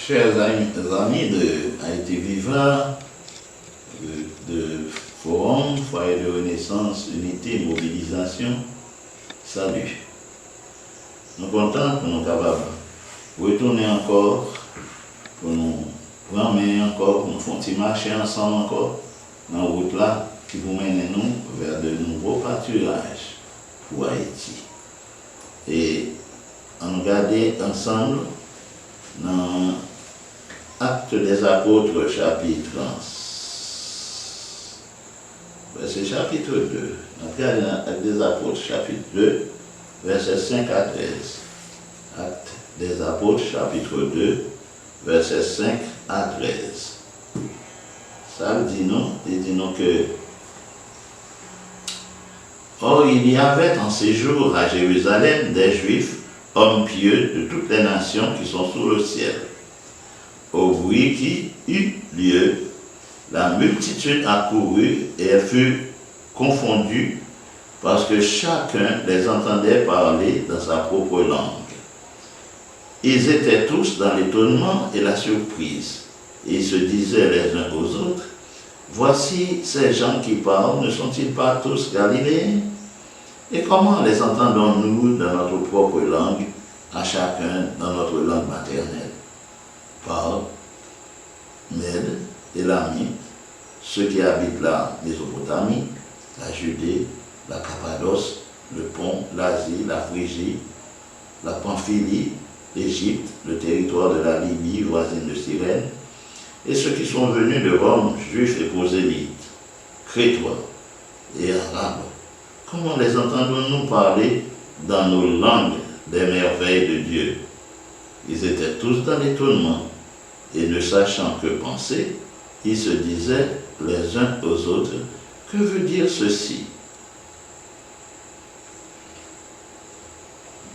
Chers amis de Haïti Vivant, de Forum, Foyer de Renaissance, Unité, Mobilisation, salut. Nous sommes contents pour nous capables de retourner encore, pour nous prendre encore, pour nous faire un petit marché ensemble encore, dans la route là, qui vous mène nous vers de nouveaux pâturages pour Haïti. Et on regarde ensemble dans Actes des Apôtres, chapitre 1. C'est chapitre 2. On regarde dans Actes des Apôtres, chapitre 2, versets 5 à 13. Actes des Apôtres, chapitre 2, versets 5 à 13. Ça dit nous que or il y avait en séjour à Jérusalem des Juifs, hommes pieux de toutes les nations qui sont sous le ciel. Au bruit qui eut lieu, la multitude accourut et elle fut confondue parce que chacun les entendait parler dans sa propre langue. Ils étaient tous dans l'étonnement et la surprise, et ils se disaient les uns aux autres, « Voici ces gens qui parlent, ne sont-ils pas tous galiléens? Et comment les entendons-nous dans notre propre langue, à chacun dans notre langue maternelle? » Par Mède, Élamite, ceux qui habitent la Mésopotamie, la Judée, la Cappadoce, le Pont, l'Asie, la Phrygie, la Pamphylie, l'Égypte, le territoire de la Libye, voisine de Cyrène, et ceux qui sont venus de Rome, juifs et prosélytes, crétois et arabes. Comment les entendons-nous parler dans nos langues des merveilles de Dieu? Ils étaient tous dans l'étonnement, et ne sachant que penser, ils se disaient les uns aux autres, « Que veut dire ceci ?»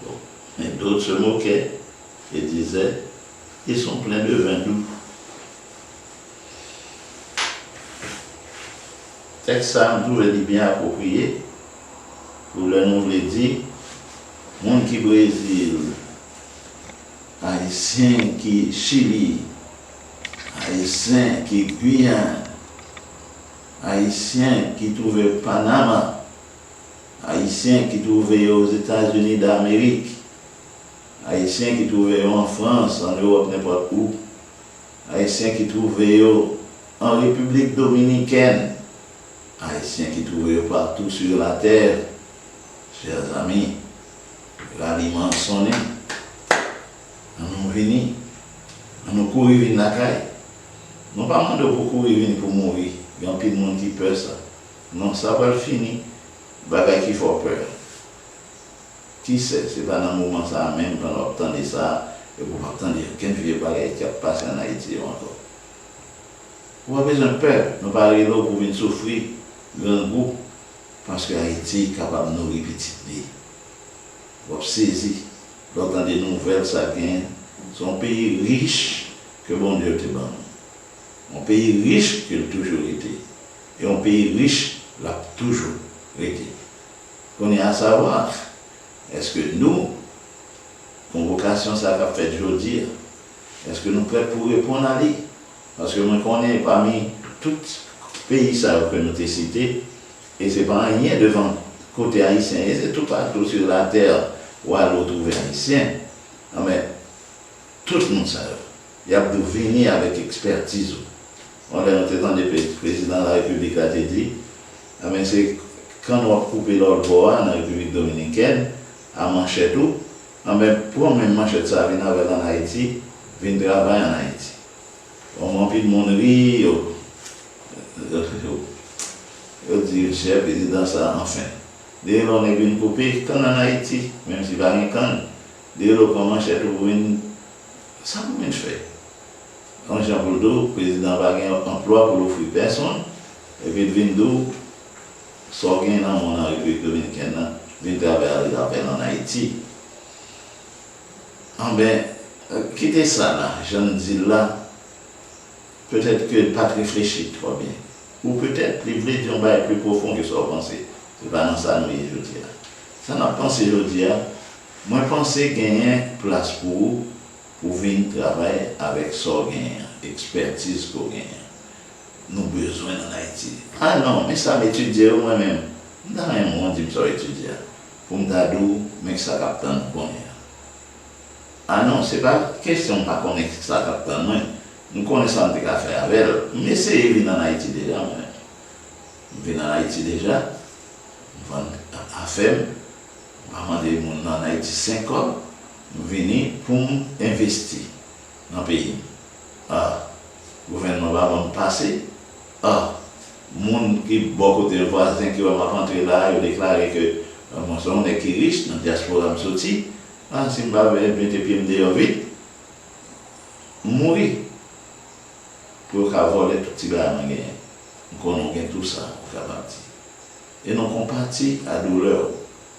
Bon. Mais d'autres se moquaient et disaient, « Ils sont pleins de vin doux. » Texte ça, nous est bien approprié, pour le nous le dit, monde qui Brésil, Haïtien qui Chili, Haïtien qui Guyane, Haïtien qui trouvait Panama, Haïtien qui trouvait aux États-Unis d'Amérique, Haïtien qui trouvait en France, en Europe, n'importe où, Haïtien qui trouvait en République dominicaine, Haïtien qui trouvait partout sur la terre. Chers amis, l'aliment sonné, nous venons, nous courir venir la caille. Nous pas demander pour courir venir pour mourir. Il y a un peu de monde qui peur ça. Non, ça va le finir. Bagay qui faut peur. Qui sait, c'est pas dans le moment ça même, quand on entend ça, et vous entendez qu'un vieux bagay qui a passé en Haïti encore. Vous avez besoin de peur. Nous parlons là pour venir souffrir, grand goût, parce que Haïti est capable de nourrir petit pays. Vous saisir. L'entendre des nouvelles, ça gagne. C'est un pays riche que bon Dieu te donne. Un pays riche qu'il a toujours été. Et un pays riche l'a toujours été. On est à savoir, est-ce que nous, convocation ça va faire aujourd'hui, est-ce que nous sommes prêts pour répondre à lui? Parce que moi, je connais parmi tous les pays que nous avons cités, et ce n'est pas rien devant côté haïtien, et c'est tout partout sur la terre où à retrouver haïtien. Mais tout le monde sait. Il y a de venir avec expertise. On a entendu le président de la République a dit, mais c'est quand on a coupé l'autre bois dans la République dominicaine, à manchette tout, pour même manchette ça vient avec en Haïti, vient travailler en Haïti. On m'a pris de mon riz, on dit, cher président, ça enfin. Dès lors, on est venu couper, quand en Haïti, même si pas rien quand, dès lors, on manchette tout, ça vous mène fait. En Jean Bouldo, le président va gagner un emploi pour l'offrir personne, et puis il vient sort gain dans mon République dominicaine, vient travailler en Haïti. Ah ben, quittez ça là, j'en dis là, peut-être que pas réfléchir trop bien. Ou peut-être qu'il voulait dire un bail plus profond que ça pensé. C'est pas dans ça nous je dis. Ça n'a pas pensé aujourd'hui. Moi, je pense qu'il y a une place pour pour venir travailler avec son gain, expertise qu'on gagne. Nous avons besoin en Haïti. Ah non, mais ça m'étudier moi-même. Dans un monde, je me suis étudié. Pour me dire, mais ça capte nous connaît. Ah non, ce n'est pas question de ne pas connaître ça capte nous. Nous connaissons des affaires avec elle. Mais c'est venir en Haïti déjà. Je viens en Haïti déjà. Je vais à FEM. Je vais demander les gens en Haïti 5 ans. Je viens pour investir dans le pays. Ah, le gouvernement va me passer. Ah, les gens qui sont côté voisin qui vont rentrer là, ils ont déclaré que mon son est qui riche, dans la diaspora me sorti. Ah, si je vais mettre pied dehors vite, mourir pour voler tout petit gars gagné. Nous connaissons tout ça, et nous compatissons à douleur,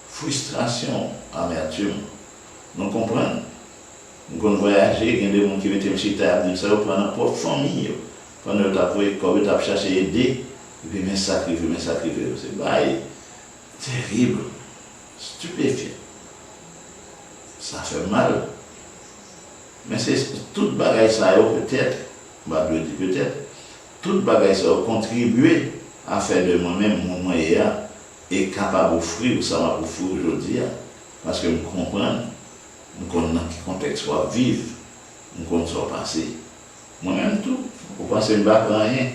frustration, amertume. Nous comprenons. Nous avons voyagé, il y a des gens qui mettent chita à dire ça pour notre propre famille. Pendant que tu as cherché à aider, et puis me sacrifier. C'est terrible, stupéfiant. Ça fait mal. Mais c'est toute bagaille ça peut-être, toute bagaille ça a contribué à faire de moi-même mon moyen et capable d'offrir ça m'a offert aujourd'hui. Parce que nous comprenons, nous connaissons dans quel contexte soit vivre, nous connaissons soit passé. Moi-même tout, vous pensez que je ne vais pas rien.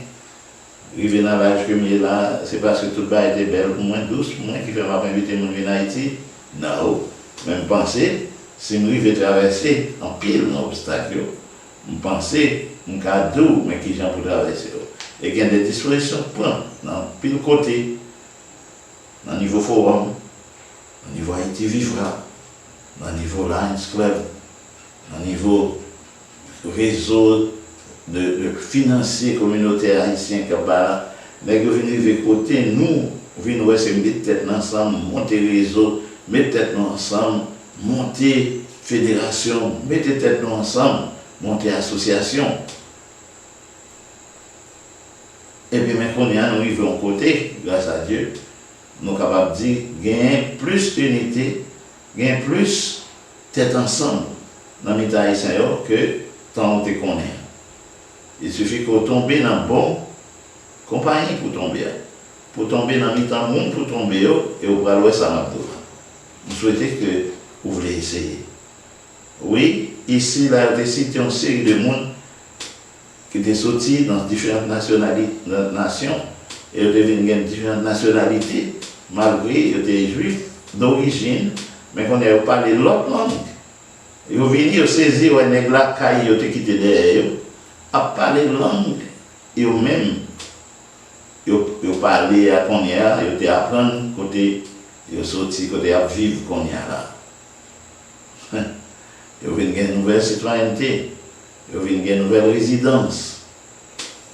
Arriver dans l'âge que je suis là, c'est parce que tout le monde était belle, pour moi douce, pour moi qui fait ma inviter mon venir en Haïti. Non, même penser, si je vais traverser en pile d'obstacles, je pense un cadeau, mais qui j'en pour traverser. Et il y a des dispositions pour prendre dans pile côté, dans le niveau forum, dans le niveau Haïti Vivra, dans le niveau Lions Club, dans le niveau réseau de financiers communautaires haïtiens qui sont là. Mais que venir de côté, nous, venons mettre tête ensemble, monter réseau, mettre tête ensemble, monter fédération, mettre tête ensemble, monter association. Et puis maintenant, nous arrivons côté, grâce à Dieu, nous sommes capables de dire, gain plus d'unité, gain plus tête ensemble dans les haïtiens que tant on te connaît. Il suffit qu'on tombe dans une bonne compagnie pour tomber. Pour tomber dans le monde pour tomber, et vous allez voir ça. Vous souhaitez que vous voulez essayer. Oui, ici, là, il y a une série de monde qui étaient sortis dans différentes nations, et ils deviennent différentes nationalités, malgré qu'ils étaient juifs d'origine, mais qu'on n'a pas parlé l'autre langue. Ils ont venu, ils ont saisi, ils ont quitté derrière eux, à parler langue, et eux-mêmes, ils ont parlé à qu'on y a, ils ont appris côté, ils ont sorti côté à vivre qu'on y a là. Ils ont une nouvelle citoyenneté, ils ont une nouvelle résidence.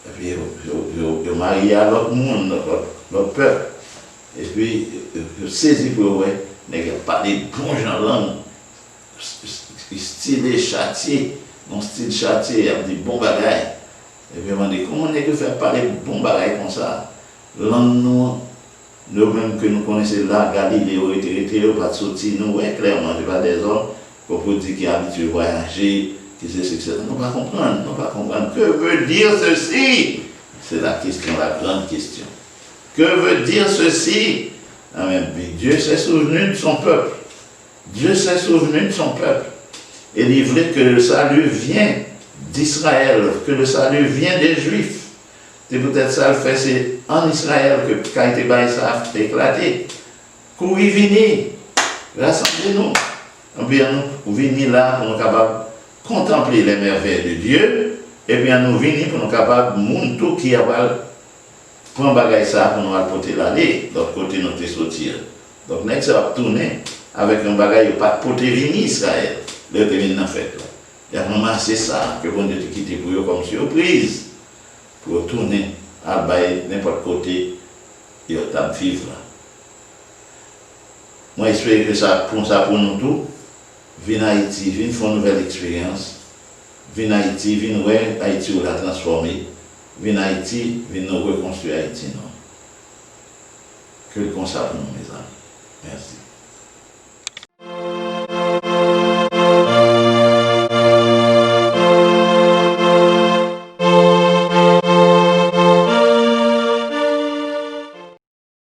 Et puis ils ont marié à l'autre monde, l'autre peuple. Et puis ils ont saisi pour eux, ils ont parlé bon gens langue, style châtié. Mon style châtié, il y a des bons bagailles. Et puis, on m'a dit, comment on est que faire parler de bons bagailles comme ça? Langue, nous-mêmes que nous connaissons là, Galilée, pas de sortir, nous, ouais, clairement, ce pas des hommes pour dire qui habitués à voyager, qui c'est ça. Nous ne pas comprendre. Que veut dire ceci? C'est la question, la grande question. Que veut dire ceci? Ah, mais Dieu s'est souvenu de son peuple. Dieu s'est souvenu de son peuple. Et il est vrai que le salut vient d'Israël, que le salut vient des Juifs. C'est peut-être ça le fait, c'est en Israël que quand il était ça a éclaté. Pour y venir, rassemblez-nous. Et bien nous venir là pour nous capables de contempler les merveilles de Dieu. Et bien nous venir pour nous capables de monter qui a prendre bagage ça pour nous apporter l'aller, de l'autre côté nous te sortir. Donc nous ça va tourner avec un bagage pas de porter venir Israël. Le termine en fait. Il a ramassé ça, que bon Dieu te quitte pour eux comme surprise, pour tourner à n'importe côté et au vivre. Moi, j'espère que ça pour nous tous. Viens à Haïti, viens faire une nouvelle expérience. Viens à Haïti, viens voir Haïti ou la transformer. Viens à Haïti, viens nous reconstruire Haïti. Non? Que le constat pour nous, mes amis. Merci.